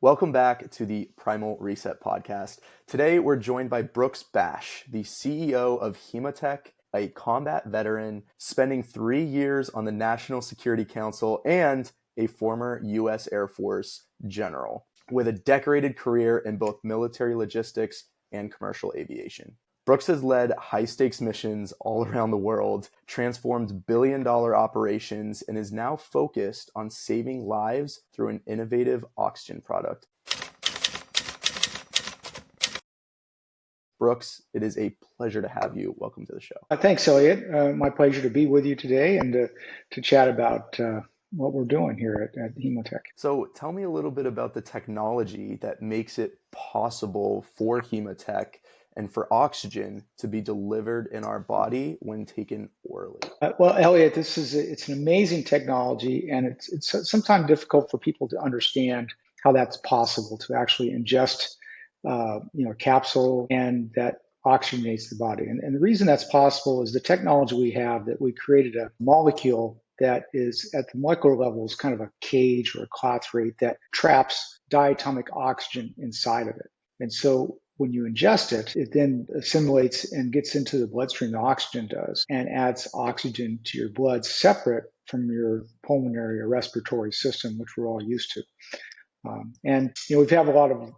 Welcome back to the Primal Reset podcast. Today, we're joined by Brooks Bash, the CEO of Hematech, a combat veteran, spending 3 years on the National Security Council, and a former U.S. Air Force general, with a decorated career in both military logistics and commercial aviation. Brooks has led high-stakes missions all around the world, transformed billion-dollar operations, and is now focused on saving lives through an innovative oxygen product. Brooks, it is a pleasure to have you. Welcome to the show. Thanks, Elliot. My pleasure to be with you today and to chat about what we're doing here at Hematech. So tell me a little bit about the technology that makes it possible for Hematech and for oxygen to be delivered in our body when taken orally. Well, Elliot, it's an amazing technology, and it's sometimes difficult for people to understand how that's possible to actually ingest a capsule and that oxygenates the body. And the reason that's possible is the technology we have, that we created a molecule that is at the molecular level is kind of a cage or a cloth rate that traps diatomic oxygen inside of it. And so when you ingest it, it then assimilates and gets into the bloodstream, the oxygen does, and adds oxygen to your blood separate from your pulmonary or respiratory system, which we're all used to. We've had a lot of,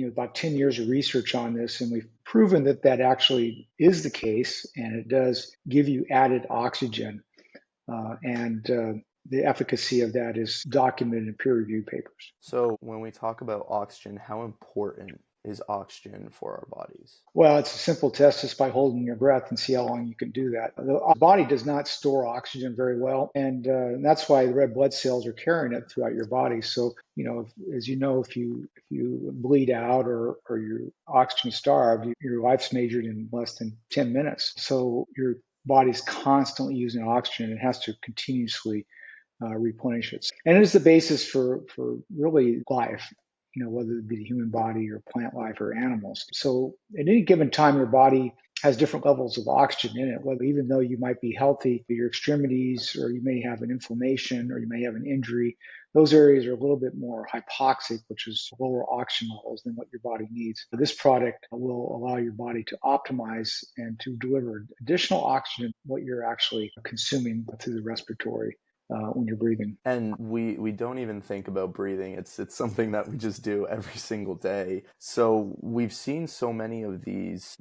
about 10 years of research on this, and we've proven that that actually is the case, and it does give you added oxygen. The efficacy of that is documented in peer-reviewed papers. So when we talk about oxygen, how important is oxygen for our bodies? Well, it's a simple test just by holding your breath and see how long you can do that. The body does not store oxygen very well, and that's why the red blood cells are carrying it throughout your body. So, if you bleed out or you're oxygen starved, your life's measured in less than 10 minutes. So your body's constantly using oxygen. It has to continuously replenish it. And it is the basis for really life, whether it be the human body or plant life or animals. So at any given time, your body has different levels of oxygen in it, whether even though you might be healthy, your extremities, or you may have an inflammation, or you may have an injury, those areas are a little bit more hypoxic, which is lower oxygen levels than what your body needs. This product will allow your body to optimize and to deliver additional oxygen, what you're actually consuming through the respiratory when you're breathing. And we don't even think about breathing. It's something that we just do every single day. So we've seen so many of these,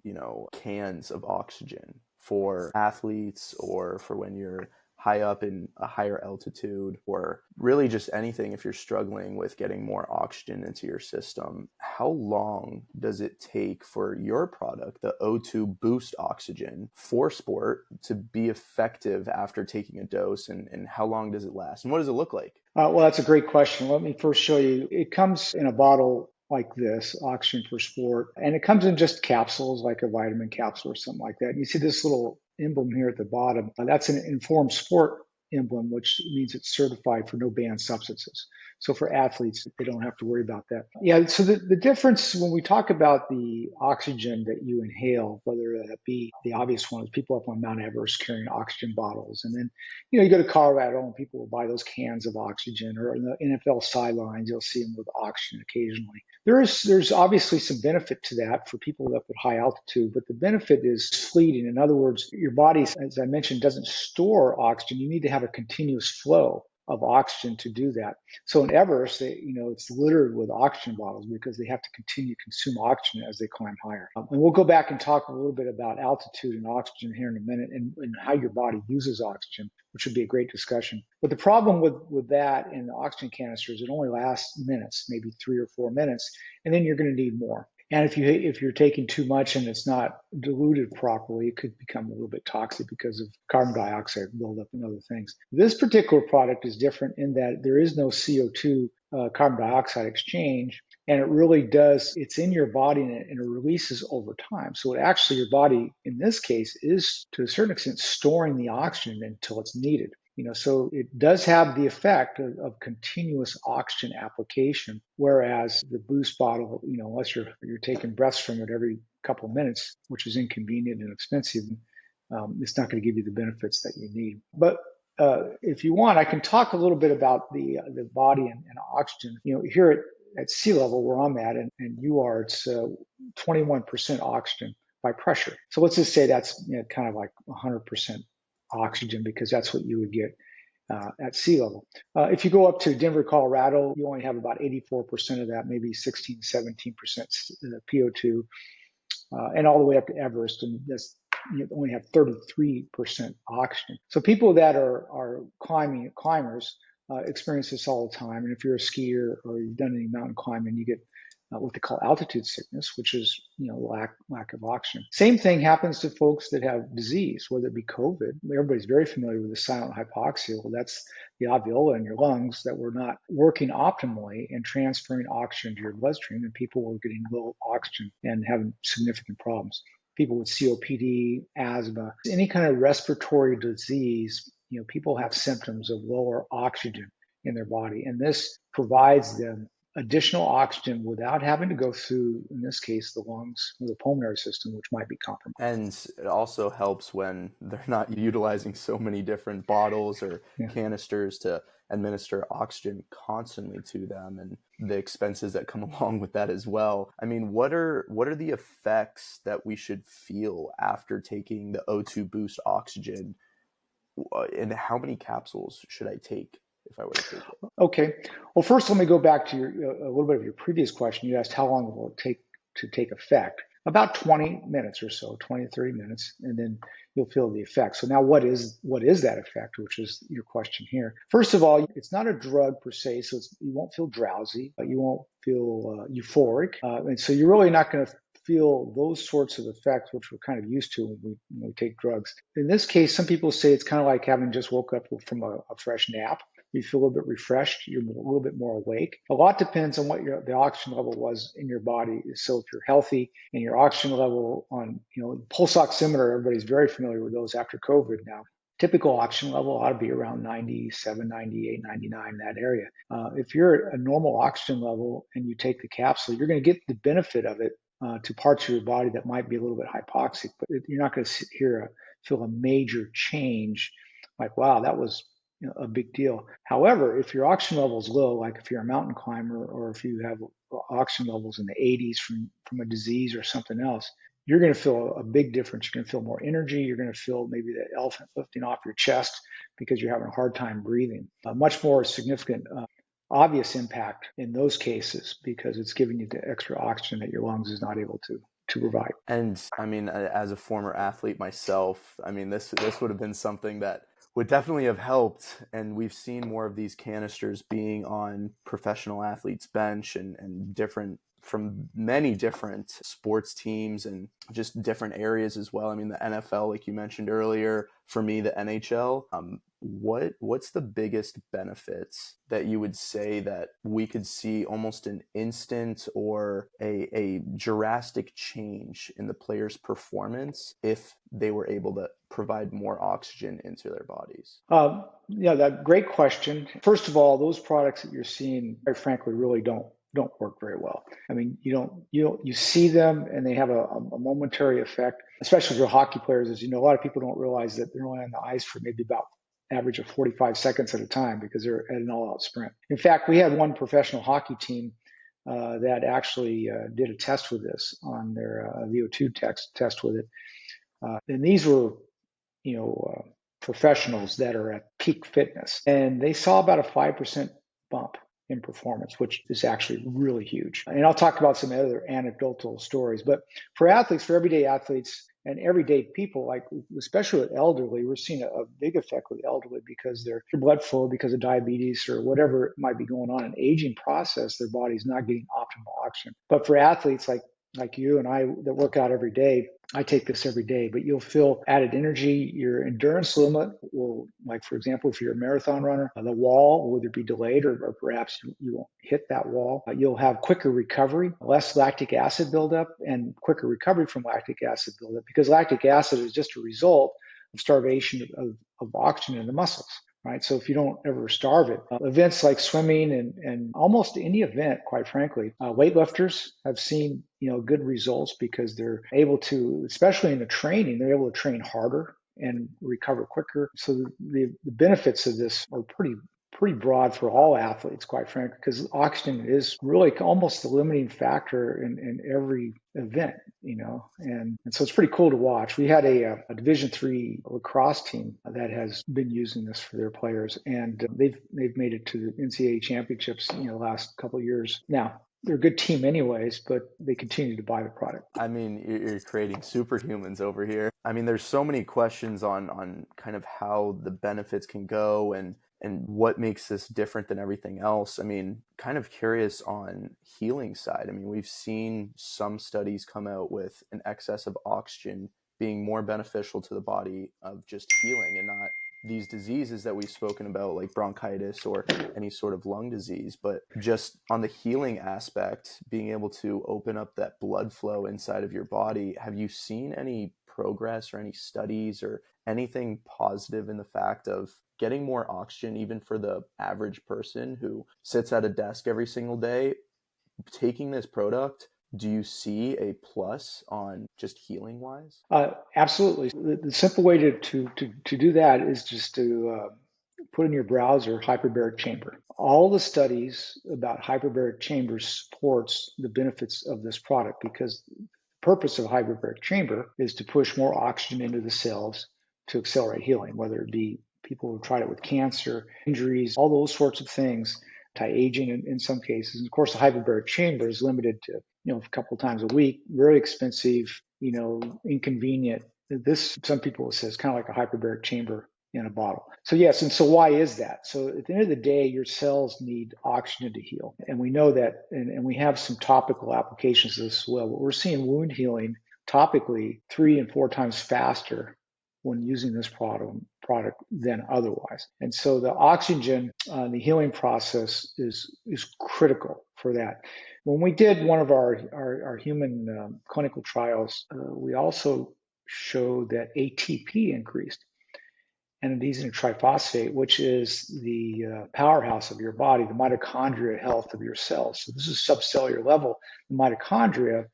cans of oxygen for athletes or for when you're high up in a higher altitude, or really just anything if you're struggling with getting more oxygen into your system. How long does it take for your product, the O2 Boost Oxygen, for sport to be effective after taking a dose, and how long does it last? And what does it look like? Well, that's a great question. Let me first show you. It comes in a bottle like this, Oxygen for Sport, and it comes in just capsules, like a vitamin capsule or something like that. And you see this little emblem here at the bottom. That's an Informed Sport emblem, which means it's certified for no banned substances. So for athletes, they don't have to worry about that. Yeah, so the difference when we talk about the oxygen that you inhale, whether that be the obvious one is people up on Mount Everest carrying oxygen bottles. And then, you go to Colorado and people will buy those cans of oxygen, or in the NFL sidelines, you'll see them with oxygen occasionally. There's obviously some benefit to that for people up at high altitude, but the benefit is fleeting. In other words, your body, as I mentioned, doesn't store oxygen. You need to have a continuous flow of oxygen to do that. So in Everest, it's littered with oxygen bottles because they have to continue to consume oxygen as they climb higher. And we'll go back and talk a little bit about altitude and oxygen here in a minute, and how your body uses oxygen, which would be a great discussion. But the problem with that in the oxygen canisters, it only lasts minutes, maybe 3 or 4 minutes, and then you're going to need more. And if you're taking too much and it's not diluted properly, it could become a little bit toxic because of carbon dioxide buildup and other things. This particular product is different in that there is no CO2 carbon dioxide exchange, and it really does, it's in your body and it releases over time. So it actually, your body in this case is to a certain extent storing the oxygen until it's needed. So it does have the effect of continuous oxygen application, whereas the boost bottle, unless you're taking breaths from it every couple of minutes, which is inconvenient and expensive, it's not going to give you the benefits that you need. But if you want, I can talk a little bit about the body and oxygen. Here at sea level where I'm at, and you are, it's 21% oxygen by pressure. So let's just say that's kind of like 100% oxygen, because that's what you would get at sea level. If you go up to Denver, Colorado, you only have about 84% of that, maybe 16, 17% PO2, and all the way up to Everest, and that's, you only have 33% oxygen. So people that are climbers experience this all the time. And if you're a skier or you've done any mountain climbing, you get what they call altitude sickness, which is lack of oxygen. Same thing happens to folks that have disease, whether it be COVID. Everybody's very familiar with the silent hypoxia. Well, that's the alveoli in your lungs that were not working optimally and transferring oxygen to your bloodstream, and people were getting low oxygen and having significant problems. People with COPD, asthma, any kind of respiratory disease, people have symptoms of lower oxygen in their body, and this provides them additional oxygen without having to go through, in this case, the lungs or the pulmonary system, which might be compromised. And it also helps when they're not utilizing so many different bottles or canisters to administer oxygen constantly to them, and the expenses that come along with that as well. I mean, what are the effects that we should feel after taking the O2 boost oxygen, and how many capsules should I take if I were to take it? Okay. Well, first, let me go back to a little bit of your previous question. You asked how long will it take to take effect? About 20 minutes or so, 20 to 30 minutes, and then you'll feel the effect. So now what is that effect, which is your question here? First of all, it's not a drug per se, so you won't feel drowsy, you won't feel euphoric, and so you're really not going to feel those sorts of effects, which we're kind of used to when we take drugs. In this case, some people say it's kind of like having just woke up from a fresh nap. You feel a little bit refreshed, you're a little bit more awake. A lot depends on what the oxygen level was in your body. So if you're healthy and your oxygen level on, pulse oximeter, everybody's very familiar with those after COVID now. Typical oxygen level ought to be around 97, 98, 99, that area. If you're at a normal oxygen level and you take the capsule, you're going to get the benefit of it to parts of your body that might be a little bit hypoxic, but you're not going to feel a major change like, wow, that was a big deal. However, if your oxygen level is low, like if you're a mountain climber or if you have oxygen levels in the 80s from a disease or something else, you're going to feel a big difference. You're going to feel more energy. You're going to feel maybe the elephant lifting off your chest because you're having a hard time breathing. A much more significant, obvious impact in those cases because it's giving you the extra oxygen that your lungs is not able to provide. And I mean, as a former athlete myself, I mean, this would have been something that would definitely have helped. And we've seen more of these canisters being on professional athletes' bench and different from many different sports teams and just different areas as well. I mean, the NFL, like you mentioned earlier, for me, the NHL, what's the biggest benefits that you would say that we could see almost an instant or a drastic change in the player's performance if they were able to provide more oxygen into their bodies? That great question. First of all, those products that you're seeing, quite frankly, really don't work very well. I mean, you see them and they have a momentary effect, especially for hockey players. As you know, a lot of people don't realize that they're only on the ice for maybe about average of 45 seconds at a time because they're at an all-out sprint. In fact, we had one professional hockey team that actually did a test with this on their VO2 test with it. And these were, professionals that are at peak fitness. And they saw about a 5% bump in performance, which is actually really huge. And I'll talk about some other anecdotal stories. But for athletes, for everyday athletes and everyday people, like especially with elderly, we're seeing a big effect with elderly because their blood flow, because of diabetes or whatever might be going on, an aging process, their body's not getting optimal oxygen. But for athletes like you and I that work out every day, I take this every day, but you'll feel added energy. Your endurance limit will, like, for example, if you're a marathon runner, the wall will either be delayed or perhaps you won't hit that wall. You'll have quicker recovery, less lactic acid buildup, and quicker recovery from lactic acid buildup because lactic acid is just a result of starvation of oxygen in the muscles. Right. So if you don't ever starve it, events like swimming and almost any event, quite frankly, weightlifters have seen, good results because they're able to, especially in the training, they're able to train harder and recover quicker. So the benefits of this are pretty pretty broad for all athletes, quite frankly, because oxygen is really almost the limiting factor in every event, and so it's pretty cool to watch. We had a Division III lacrosse team that has been using this for their players, and they've made it to the NCAA championships, the last couple of years. Now, they're a good team anyways, but they continue to buy the product. I mean, you're creating superhumans over here. I mean, there's so many questions on kind of how the benefits can go and what makes this different than everything else. I mean, kind of curious on healing side. I mean, we've seen some studies come out with an excess of oxygen being more beneficial to the body of just healing and not these diseases that we've spoken about, like bronchitis or any sort of lung disease, but just on the healing aspect, being able to open up that blood flow inside of your body. Have you seen any progress or any studies or anything positive in the fact of getting more oxygen, even for the average person who sits at a desk every single day, taking this product? Do you see a plus on just healing wise? Absolutely. The simple way to do that is just to put in your browser hyperbaric chamber. All the studies about hyperbaric chambers supports the benefits of this product, because the purpose of hyperbaric chamber is to push more oxygen into the cells to accelerate healing, whether it be people who tried it with cancer, injuries, all those sorts of things, anti-aging in some cases. And of course, the hyperbaric chamber is limited to a couple of times a week, very expensive, inconvenient. This, some people say, is kind of like a hyperbaric chamber in a bottle. So yes, and so why is that? So at the end of the day, your cells need oxygen to heal. And we know that, and we have some topical applications of this as well, but we're seeing wound healing topically 3 and 4 times faster when using this product than otherwise. And so the oxygen, the healing process is critical for that. When we did one of our human clinical trials, we also showed that ATP increased, adenosine triphosphate, which is the powerhouse of your body, the mitochondria health of your cells. So this is subcellular level. The mitochondria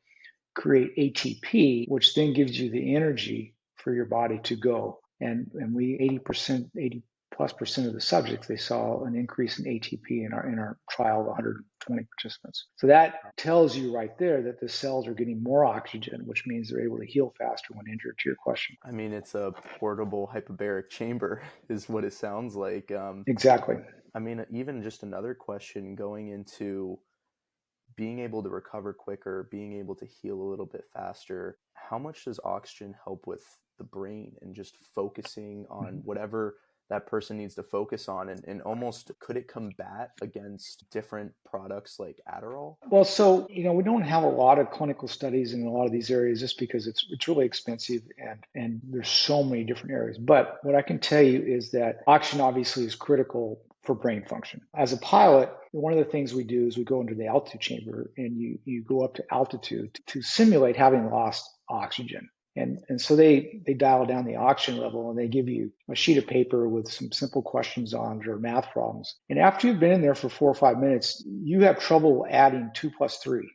create ATP, which then gives you the energy for your body to go. And we 80+ % of the subjects, they saw an increase in ATP in our trial of 120 participants. So that tells you right there that the cells are getting more oxygen, which means they're able to heal faster when injured, to your question. I mean, it's a portable hyperbaric chamber is what it sounds like. Exactly. I mean, even just another question going into being able to recover quicker, being able to heal a little bit faster. How much does oxygen help with the brain and just focusing on whatever that person needs to focus on? And almost, could it combat against different products like Adderall? Well, so, we don't have a lot of clinical studies in a lot of these areas just because it's really expensive and there's so many different areas. But what I can tell you is that oxygen obviously is critical for brain function. As a pilot, one of the things we do is we go into the altitude chamber and you go up to altitude to simulate having lost oxygen. And so they dial down the oxygen level and they give you a sheet of paper with some simple questions on it or math problems. And after you've been in there for 4 or 5 minutes, you have trouble adding 2 + 3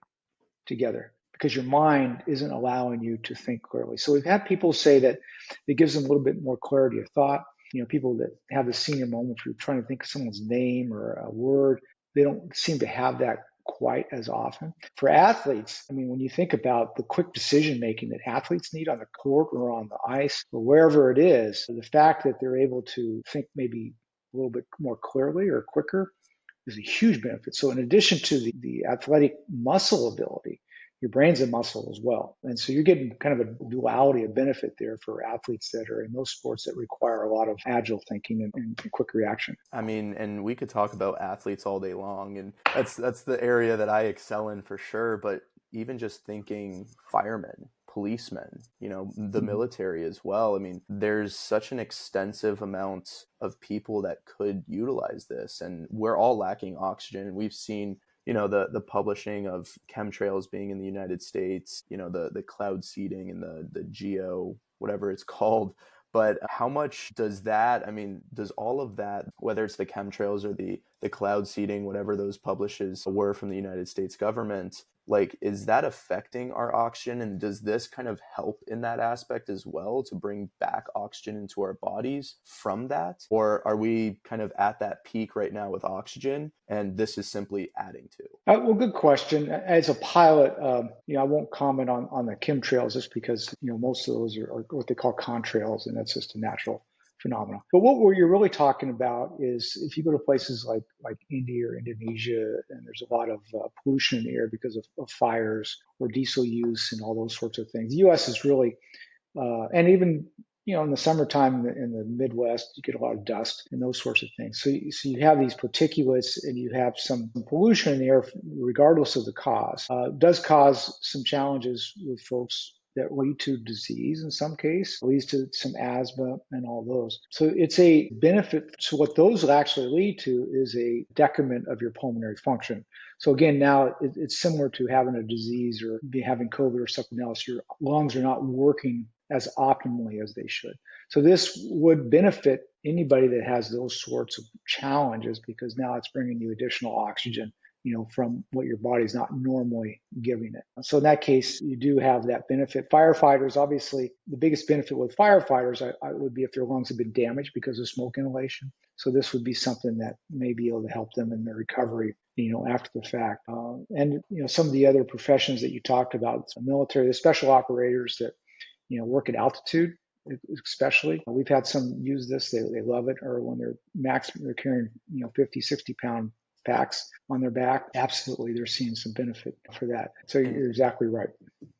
together because your mind isn't allowing you to think clearly. So we've had people say that it gives them a little bit more clarity of thought. People that have the senior moments where you're trying to think of someone's name or a word, they don't seem to have that quite as often. For athletes, I mean, when you think about the quick decision making that athletes need on the court or on the ice or wherever it is, the fact that they're able to think maybe a little bit more clearly or quicker is a huge benefit. So in addition to the athletic muscle ability, your brain's a muscle as well. And so you're getting kind of a duality of benefit there for athletes that are in those sports that require a lot of agile thinking and quick reaction. I mean, and we could talk about athletes all day long, and that's the area that I excel in for sure. But even just thinking firemen, policemen, the military as well. I mean, there's such an extensive amount of people that could utilize this, and we're all lacking oxygen. And we've seen the publishing of chemtrails being in the United States, the cloud seeding and the geo, whatever it's called. But how much does all of that, whether it's the chemtrails or the cloud seeding, whatever those publishes were from the United States government, like, is that affecting our oxygen? And does this kind of help in that aspect as well to bring back oxygen into our bodies from that? Or are we kind of at that peak right now with oxygen and this is simply adding to? Well, good question. As a pilot, I won't comment on the chemtrails just because, most of those are what they call contrails, and that's just a natural phenomenon. But what you're really talking about is if you go to places like India or Indonesia, and there's a lot of pollution in the air because of fires or diesel use and all those sorts of things. The U.S. is really, and even in the summertime in the Midwest, you get a lot of dust and those sorts of things. So you have these particulates and you have some pollution in the air, regardless of the cause. Does cause some challenges with folks that lead to disease in some case, leads to some asthma and all those. So it's a benefit. So what those will actually lead to is a decrement of your pulmonary function. So again, now it's similar to having a disease or having COVID or something else. Your lungs are not working as optimally as they should. So this would benefit anybody that has those sorts of challenges because now it's bringing you additional oxygen, from what your body's not normally giving it. So in that case, you do have that benefit. Firefighters, obviously, the biggest benefit with firefighters I would be if their lungs have been damaged because of smoke inhalation. So this would be something that may be able to help them in their recovery, after the fact. And some of the other professions that you talked about, the military, the special operators that work at altitude, especially. We've had some use this, they love it, or when they're carrying, 50, 60 pound packs on their back, absolutely, they're seeing some benefit for that. So you're exactly right.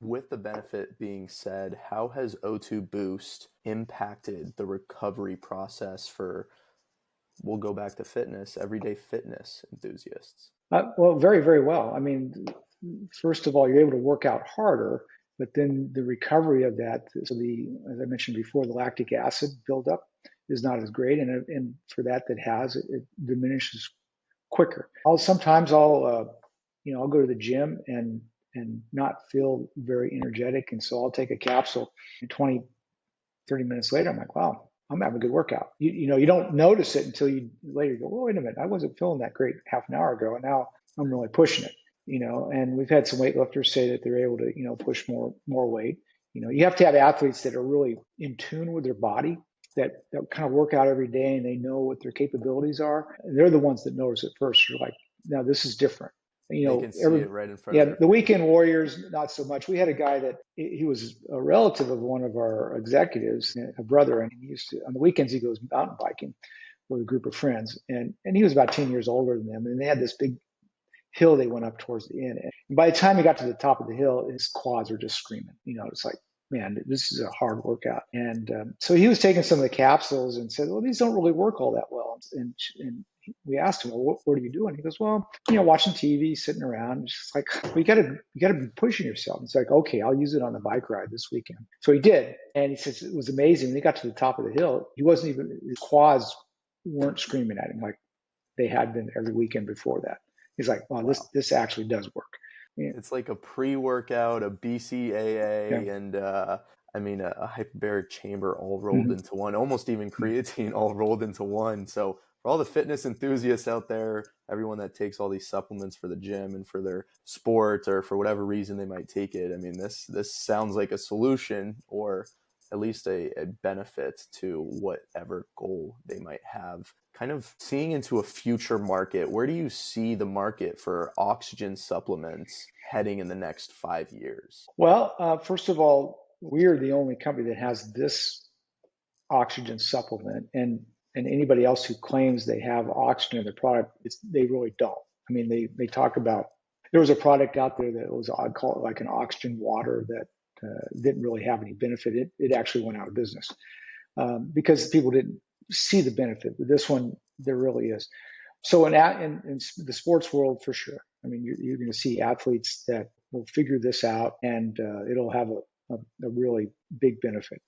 With the benefit being said, how has O2 Boost impacted the recovery process for, we'll go back to fitness, everyday fitness enthusiasts? Well, very, very well. I mean, first of all, you're able to work out harder, but then the recovery of that, so as I mentioned before, the lactic acid buildup is not as great, and for that has it diminishes quicker. Sometimes I'll go to the gym and not feel very energetic, and so I'll take a capsule, and 20, 30 minutes later, I'm like, wow, I'm having a good workout. You don't notice it until you later go, oh, wait a minute, I wasn't feeling that great half an hour ago, and now I'm really pushing it. And we've had some weightlifters say that they're able to, push more weight. You have to have athletes that are really in tune with their body, that kind of work out every day and they know what their capabilities are. And they're the ones that notice it first. You're like, now this is different. They can see it right in front of them. The weekend warriors, not so much. We had a guy that he was a relative of one of our executives, a brother, and he used to, on the weekends, he goes mountain biking with a group of friends. And he was about 10 years older than them. And they had this big hill they went up towards the end. And by the time he got to the top of the hill, his quads were just screaming. It's like, man, this is a hard workout. And so he was taking some of the capsules and said, well, these don't really work all that well. And we asked him, well, what are you doing? He goes, well, watching TV, sitting around. It's just like, well, you gotta be pushing yourself. It's like, okay, I'll use it on the bike ride this weekend. So he did. And he says it was amazing. When he got to the top of the hill, his quads weren't screaming at him like they had been every weekend before that. He's like, wow, this actually does work. Yeah. It's like a pre-workout, a BCAA, Yeah. and a hyperbaric chamber all rolled into one, almost even creatine all rolled into one. So for all the fitness enthusiasts out there, everyone that takes all these supplements for the gym and for their sport or for whatever reason they might take it, I mean, this sounds like a solution, or at least a benefit to whatever goal they might have. Kind of seeing into a future market, where do you see the market for oxygen supplements heading in the next 5 years? Well, first of all, we are the only company that has this oxygen supplement, and anybody else who claims they have oxygen in their product, they really don't. I mean, they talk about, there was a product out there that was, I'd call it like an oxygen water that didn't really have any benefit. It actually went out of business because people didn't see the benefit. But this one, there really is. So in the sports world, for sure. I mean, you're going to see athletes that will figure this out, and it'll have a really big benefit,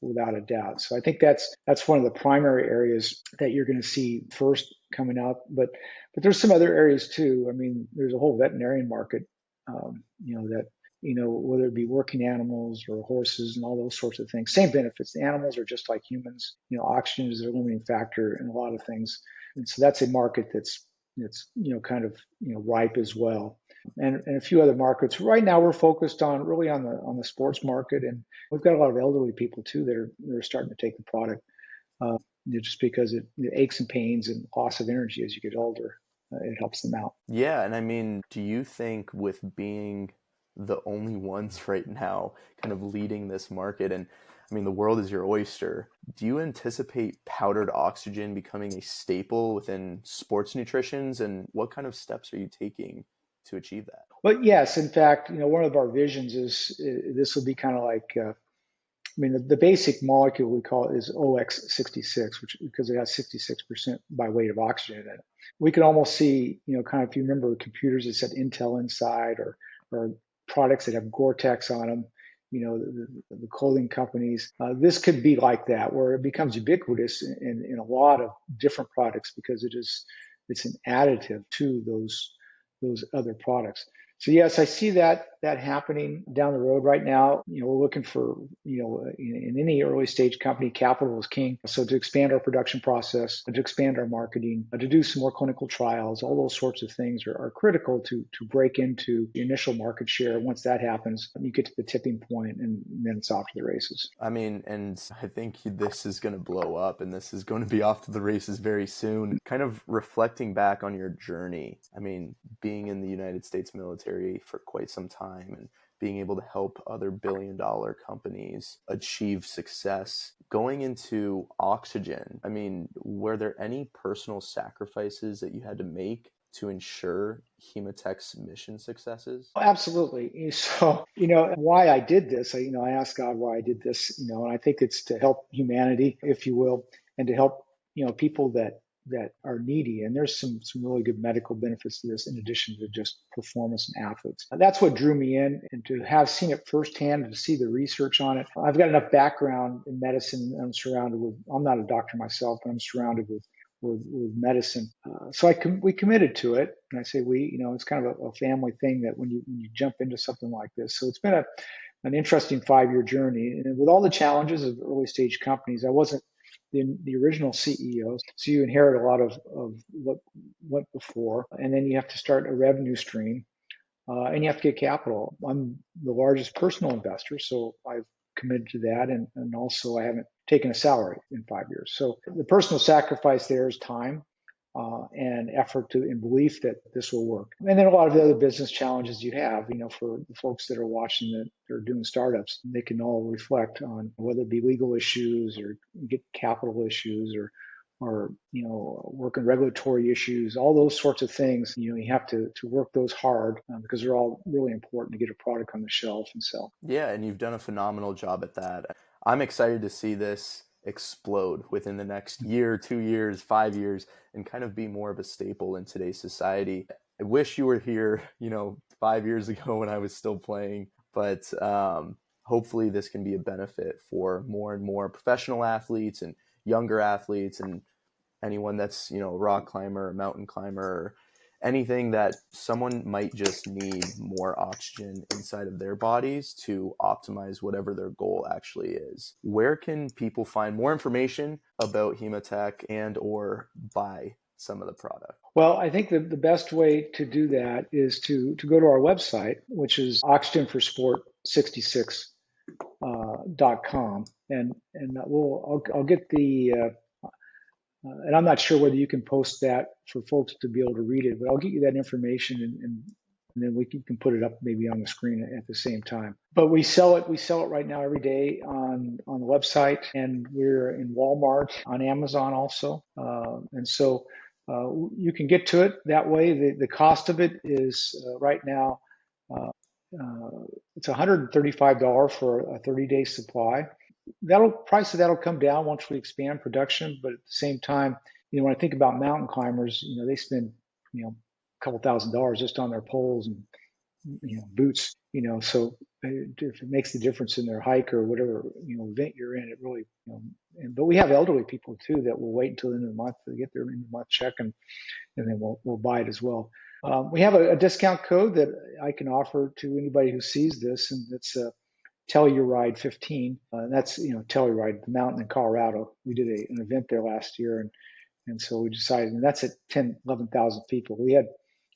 without a doubt. So I think that's one of the primary areas that you're going to see first coming out. But there's some other areas too. I mean, there's a whole veterinarian market, that, whether it be working animals or horses and all those sorts of things, same benefits. The animals are just like humans. Oxygen is their limiting factor in a lot of things. And so that's a market that's kind of, ripe as well. and a few other markets. Right now, we're focused on really on the sports market, and we've got a lot of elderly people too that are starting to take the product, just because the aches and pains and loss of energy as you get older, it helps them out. Yeah, and I mean, do you think with being the only ones right now kind of leading this market, and I mean, the world is your oyster, do you anticipate powdered oxygen becoming a staple within sports nutritions, and what kind of steps are you taking to achieve that? But yes, in fact, one of our visions is this will be kind of like, the basic molecule we call it is OX66, which because it has 66% by weight of oxygen in it. We could almost see, kind of if you remember computers that said Intel inside, or products that have Gore-Tex on them, the clothing companies. This could be like that, where it becomes ubiquitous in a lot of different products because it's an additive to those other products. So yes, I see that happening down the road. Right now, we're looking for, in any early stage company, capital is king. So to expand our production process, to expand our marketing, to do some more clinical trials, all those sorts of things are critical to break into the initial market share. Once that happens, you get to the tipping point, and then it's off to the races. I mean, and I think this is going to blow up and this is going to be off to the races very soon. Kind of reflecting back on your journey, I mean, being in the United States military for quite some time and being able to help other billion-dollar companies achieve success, going into oxygen, I mean, were there any personal sacrifices that you had to make to ensure Hematech's mission successes? Absolutely. So, why I did this, I asked God why I did this, and I think it's to help humanity, if you will, and to help, people that are needy. And there's some really good medical benefits to this in addition to just performance and athletes. That's what drew me in, and to have seen it firsthand and to see the research on it. I've got enough background in medicine. I'm not a doctor myself, but I'm surrounded with medicine. So we committed to it. And I say we, it's kind of a family thing that when you jump into something like this. So it's been an interesting 5-year journey. And with all the challenges of early stage companies, I wasn't the original CEO. So you inherit a lot of what went before. And then you have to start a revenue stream. And you have to get capital. I'm the largest personal investor, so I've committed to that. And also, I haven't taken a salary in 5 years. So the personal sacrifice there is time and effort and belief that this will work. And then a lot of the other business challenges you have, for the folks that are watching that are doing startups, they can all reflect on whether it be legal issues or get capital issues or work on regulatory issues, all those sorts of things. You have to work those hard because they're all really important to get a product on the shelf and sell. Yeah, and you've done a phenomenal job at that. I'm excited to see this explode within the next year, 2 years, 5 years, and kind of be more of a staple in today's society. I wish you were here, 5 years ago when I was still playing, but hopefully this can be a benefit for more and more professional athletes and younger athletes and anyone that's, a rock climber, a mountain climber, or anything that someone might just need more oxygen inside of their bodies to optimize whatever their goal actually is. Where can people find more information about Hematech and or buy some of the product? Well, I think the best way to do that is to go to our website, which is oxygenforsport66.com. And I'll get and I'm not sure whether you can post that for folks to be able to read it, but I'll get you that information and then we can put it up maybe on the screen at the same time. But we sell it right now every day on the website, and we're in Walmart, on Amazon also. And so you can get to it that way. The cost of it is right now, it's $135 for a 30-day supply. Price of that'll come down once we expand production, but at the same time, when I think about mountain climbers, they spend a couple $1,000s just on their poles and boots, so if it makes the difference in their hike or whatever event you're in, it really but we have elderly people too that will wait until the end of the month to get their end of the month check, and then we'll buy it as well. We have a discount code that I can offer to anybody who sees this, and it's Telluride 15. That's Telluride, the mountain in Colorado. We did an event there last year, and so we decided, and that's at 11,000 people. We had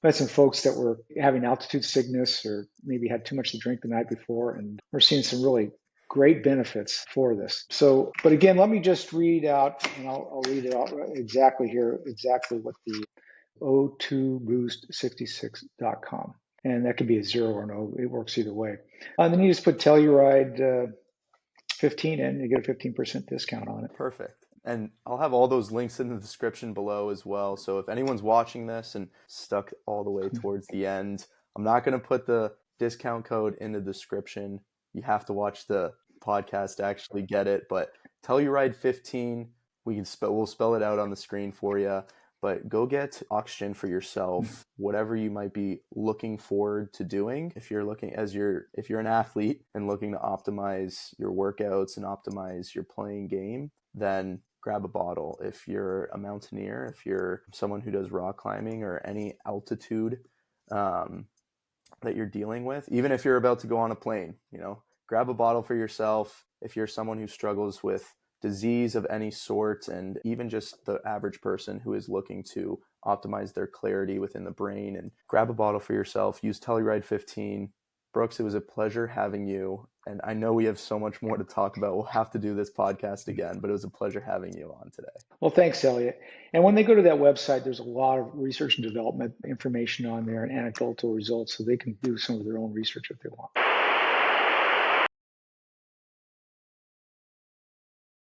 I had some folks that were having altitude sickness or maybe had too much to drink the night before, and we're seeing some really great benefits for this. So, but again, let me just read out, and I'll read it out exactly here, exactly what the O2boost66.com. And that could be a 0 or an O. It works either way. And then you just put Telluride 15 in, you get a 15% discount on it. Perfect. And I'll have all those links in the description below as well. So if anyone's watching this and stuck all the way towards the end, I'm not going to put the discount code in the description. You have to watch the podcast to actually get it. But Telluride 15, we'll spell it out on the screen for you. But go get oxygen for yourself, whatever you might be looking forward to doing. If you're an athlete and looking to optimize your workouts and optimize your playing game, then grab a bottle. If you're a mountaineer, if you're someone who does rock climbing or any altitude that you're dealing with, even if you're about to go on a plane, grab a bottle for yourself. If you're someone who struggles with disease of any sort, and even just the average person who is looking to optimize their clarity within the brain, and grab a bottle for yourself. Use Telluride 15. Brooks, it was a pleasure having you. And I know we have so much more to talk about. We'll have to do this podcast again, but it was a pleasure having you on today. Well, thanks, Elliot. And when they go to that website, there's a lot of research and development information on there and anecdotal results, so they can do some of their own research if they want.